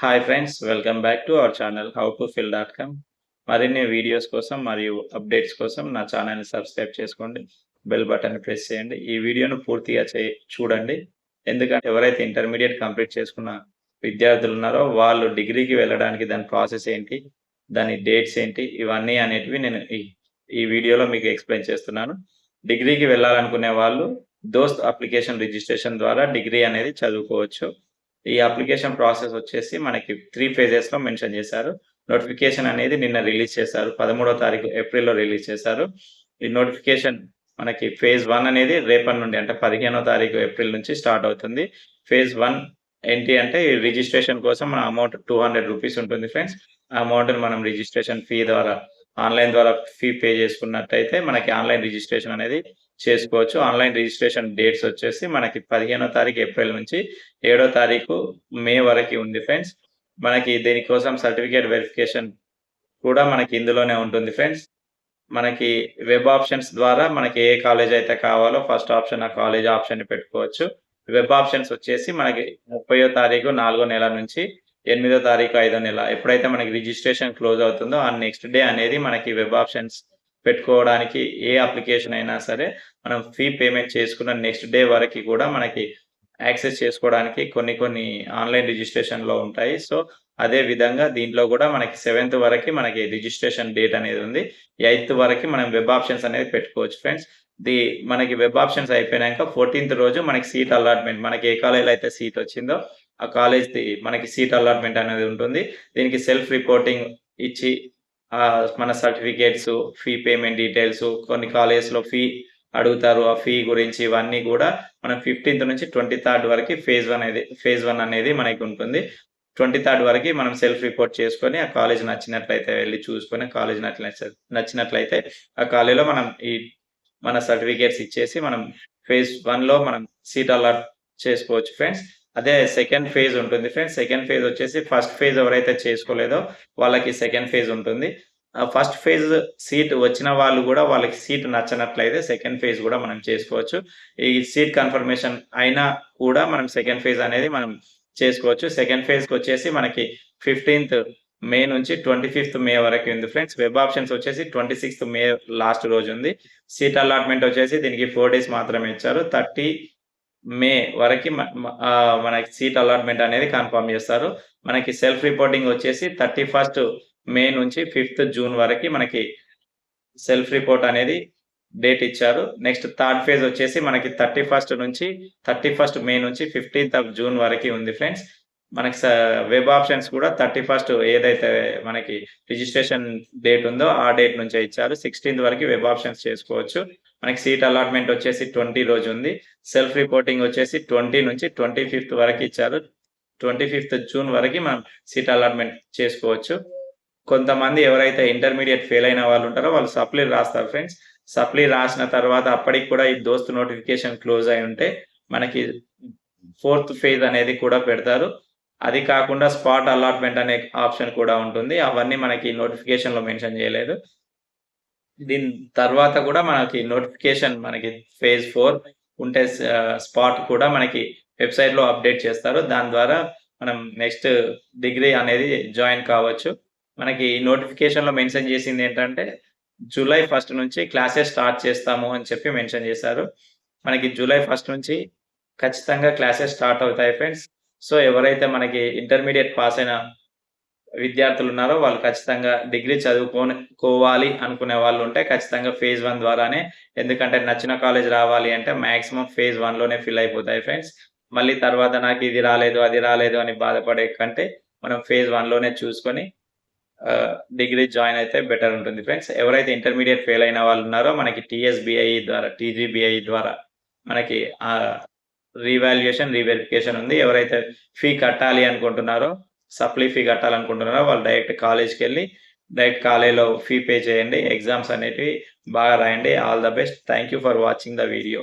Hi friends, welcome back to our channel howtofil.com. మరిన్ని videos కోసం మరియు అప్డేట్స్ కోసం నా ఛానల్‌ని సబ్స్క్రైబ్ చేసుకోండి. బెల్ బటన్ ప్రెస్ చేయండి. ఈ వీడియోను పూర్తిగా చూడండి. ఎందుకంటే ఎవరైతే ఇంటర్మీడియేట్ కంప్లీట్ చేసుకున్న విద్యార్థులు ఉన్నారో వాళ్ళు డిగ్రీకి వెళ్ళడానికి దాని ప్రాసెస్ ఏంటి? దాని డేట్స్ ఏంటి? ఇవన్నీ అనేటివి నేను ఈ ఈ వీడియోలో మీకు ఎక్స్‌ప్లెయిన్ చేస్తున్నాను. డిగ్రీకి వెళ్ళాలనుకునే వాళ్ళు దోస్త్ అప్లికేషన్ రిజిస్ట్రేషన్ ద్వారా డిగ్రీ అనేది చదువుకోవచ్చు. ఈ అప్లికేషన్ ప్రాసెస్ వచ్చేసి మనకి 3 ఫేజెస్‌లో మెన్షన్ చేశారు. నోటిఫికేషన్ అనేది నిన్న రిలీజ్ చేశారు. 13వ తారీఖు ఏప్రిల్‌లో రిలీజ్ చేశారు. ఈ నోటిఫికేషన్ మనకి ఫేజ్ 1 అనేది రేపటి నుండి అంటే 15వ తారీఖు ఏప్రిల్ నుంచి స్టార్ట్ అవుతుంది. ఫేజ్ 1 ఏంటి అంటే ఈ రిజిస్ట్రేషన్ కోసం మన అమౌంట్ రూ. 200 ఉంటుంది ఫ్రెండ్స్. ఆ అమౌంట్‌ని మనం రిజిస్ట్రేషన్ ఫీ ద్వారా ఆన్‌లైన్ ద్వారా ఫీ పే చేసుకున్నట్టయితే మనకి ఆన్‌లైన్ రిజిస్ట్రేషన్ అనేది చేసుకోవచ్చు. ఆన్‌లైన్ రిజిస్ట్రేషన్ డేట్స్ వచ్చేసి మనకి 15వ తారీఖు ఏప్రిల్ నుంచి 7వ తారీఖు మే వరకి ఉంది ఫ్రెండ్స్. మనకి దీనికోసం సర్టిఫికేట్ వెరిఫికేషన్ కూడా మనకి ఇందులోనే ఉంటుంది ఫ్రెండ్స్. మనకి వెబ్ ఆప్షన్స్ ద్వారా మనకి ఏ కాలేజ్ అయితే కావాలో ఫస్ట్ ఆప్షన్ ఆ కాలేజ్ ఆప్షన్‌ని పెట్టుకోవచ్చు. వెబ్ ఆప్షన్స్ వచ్చేసి మనకి 30వ తారీఖు 4వ నెల నుంచి 8వ తారీఖు 5వ నెల ఎప్పుడైతే మనకి రిజిస్ట్రేషన్ క్లోజ్ అవుతుందో ఆ నెక్స్ట్ డే అనేది మనకి వెబ్ ఆప్షన్స్ పెట్టుకోవడానికి ఏ అప్లికేషన్ అయినా సరే మనం ఫీ పేమెంట్ చేసుకున్న నెక్స్ట్ డే వరకి కూడా మనకి యాక్సెస్ చేసుకోవడానికి కొన్ని ఆన్‌లైన్ రిజిస్ట్రేషన్‌లో ఉంటాయి. సో, అదే విధంగా దీంట్లో కూడా మనకి 7థ్ వరకి మనకి రిజిస్ట్రేషన్ డేట్ అనేది ఉంది. 8థ్ వరకి మనం వెబ్ ఆప్షన్స్ అనేది పెట్టుకోవచ్చు ఫ్రెండ్స్. ది మనకి వెబ్ ఆప్షన్స్ అయిపోయినాక 14థ్ రోజు మనకి సీట్ అలాట్‌మెంట్ మనకి ఏ కాలేజ్‌లో అయితే సీట్ వచ్చిందో ఆ కాలేజ్‌ది మనకి సీట్ అలాట్‌మెంట్ అనేది ఉంటుంది. దీనికి సెల్ఫ్ రిపోర్టింగ్ ఇచ్చి మన సర్టిఫికేట్స్, ఫీ పేమెంట్ డీటెయిల్స్ కొన్ని కాలేజ్‌లో ఫీ అడుగుతారు. ఆ ఫీ గురించి ఇవన్నీ గూడా మనం 15థ్ నుంచి 23rd వరకి ఫేజ్ 1 అనేది మనకి ఉంటుంది. 23rd వరకి మనం సెల్ఫ్ రిపోర్ట్ చేసుకొని, ఆ కాలేజ్ నచ్చినట్లయితే వెళ్లి చూసుకొని, కాలేజ్ నచ్చినట్లయితే ఆ కాలేజ్‌లో మనం మన సర్టిఫికేట్స్ ఇచ్చేసి మనం ఫేజ్ 1లో మనం సీట్ అలాట్ చేసుకోవచ్చు ఫ్రెండ్స్. అదే సెకండ్ ఫేజ్ ఉంటుంది ఫ్రెండ్స్. సెకండ్ ఫేజ్ వచ్చేసి ఫస్ట్ ఫేజ్ ఎవరైతే చేసుకోలేదో వాళ్ళకి సెకండ్ ఫేజ్ ఉంటుంది. ఫస్ట్ ఫేజ్ సీట్ వచ్చిన వాళ్ళు గూడా వాళ్ళకి సీట్ నచ్చనట్లయితే సెకండ్ ఫేజ్ గూడా మనం చేసుకోవచ్చు. ఈ సీట్ కన్ఫర్మేషన్ అయినా కూడా మనం సెకండ్ ఫేజ్ అనేది మనం చేసుకోవచ్చు. సెకండ్ ఫేజ్‌కొచ్చేసి మనకి 15థ్ మే నుంచి 25థ్ మే వరకు ఉంది ఫ్రెండ్స్. వెబ్ ఆప్షన్స్ వచ్చేసి 26థ్ మే లాస్ట్ రోజు ఉంది. సీట్ అలాట్‌మెంట్ వచ్చేసి దీనికి 4 డేస్ మాత్రమే ఇచ్చారు. 30 మే వరకి మనకి సీట్ అలాట్‌మెంట్ అనేది కన్ఫర్మ్ చేస్తారు. మనకి సెల్ఫ్ రిపోర్టింగ్ వచ్చేసి 31st మే నుంచి 5th జూన్ వరకి మనకి సెల్ఫ్ రిపోర్ట్ అనేది డేట్ ఇచ్చారు. నెక్స్ట్ థర్డ్ ఫేజ్ వచ్చేసి మనకి 31st మే నుంచి 15th ఆఫ్ జూన్ వరకి ఉంది ఫ్రెండ్స్. మనకి వెబ్ ఆప్షన్స్ కూడా 31st ఏదైతే మనకి రిజిస్ట్రేషన్ డేట్ ఉందో ఆ డేట్ నుంచే ఇచ్చారు. 16th వరకి వెబ్ ఆప్షన్స్ చేసుకోవచ్చు. మనకి సీట్ అలాట్‌మెంట్ వచ్చేసి 20 రోజు ఉంది. సెల్ఫ్ రిపోర్టింగ్ వచ్చేసి 20 నుంచి 25th వరకు ఇచ్చారు. 25th జూన్ వరకి మనం సీట్ అలాట్‌మెంట్ చేసుకోవచ్చు. కొంతమంది ఎవరైతే ఇంటర్మీడియేట్ ఫెయిల్ అయిన వాళ్ళు ఉంటారో వాళ్ళు సప్లీ రాస్తారు ఫ్రెండ్స్. సప్లీ రాసిన తర్వాత అప్పటికి కూడా ఈ దోస్త్ నోటిఫికేషన్ క్లోజ్ అయి ఉంటే మనకి ఫోర్త్ ఫేజ్ అనేది కూడా పెడతారు. అది కాకుండా స్పాట్ అలాట్‌మెంట్ అనే ఆప్షన్ కూడా ఉంటుంది. అవన్నీ మనకి నోటిఫికేషన్‌లో మెన్షన్ చేయలేదు. దీని తర్వాత కూడా మనకి నోటిఫికేషన్ మనకి ఫేజ్ 4 ఉంటే స్పాట్ కూడా మనకి వెబ్‌సైట్‌లో అప్డేట్ చేస్తారు. దాని ద్వారా మనం నెక్స్ట్ డిగ్రీ అనేది జాయిన్ కావచ్చు. మనకి నోటిఫికేషన్‌లో మెన్షన్ చేసిందేంటంటే, జూలై 1 నుంచి క్లాసెస్ స్టార్ట్ చేస్తాము అని చెప్పి మెన్షన్ చేశారు. మనకి జూలై 1 నుంచి ఖచ్చితంగా క్లాసెస్ స్టార్ట్ అవుతాయి ఫ్రెండ్స్. సో, ఎవరైతే మనకి ఇంటర్మీడియేట్ పాస్ అయిన విద్యార్థులున్నారో వాళ్ళు ఖచ్చితంగా డిగ్రీ చదువుకోవాలి అనుకునే వాళ్ళుంటే ఖచ్చితంగా ఫేజ్ 1 ద్వారానే ఎందుకంటే నచ్చిన కాలేజ్ రావాలి అంటే మాక్సిమం ఫేజ్ 1లోనే ఫిల్ అయిపోతాయి ఫ్రెండ్స్. మళ్ళీ తర్వాత నాకు ఇది రాలేదు, అది రాలేదు అని బాధపడే కంటే మనం ఫేజ్ 1లోనే చూసుకొని డిగ్రీ జాయిన్ అయితే బెటర్ ఉంటుంది ఫ్రెండ్స్. ఎవరైతే ఇంటర్మీడియేట్ ఫెయిల్ అయిన వాళ్ళు ఉన్నారో మనకి టీఎస్‌బీఐఈ ద్వారా, టీజీబీఐఈ ద్వారా మనకి రీవెరిఫికేషన్ ఉంది. ఎవరైతే ఫీ కట్టాలి అనుకుంటున్నారో, సప్లీ ఫీ కట్టాలనుకుంటున్నారో వాళ్ళు డైరెక్ట్ కాలేజ్‌కెళ్ళి డైరెక్ట్ కాలేజ్‌లో ఫీ పే చేయండి. ఎగ్జామ్స్ అనేటివి బాగా రాయండి. All the best. Thank you for watching the video.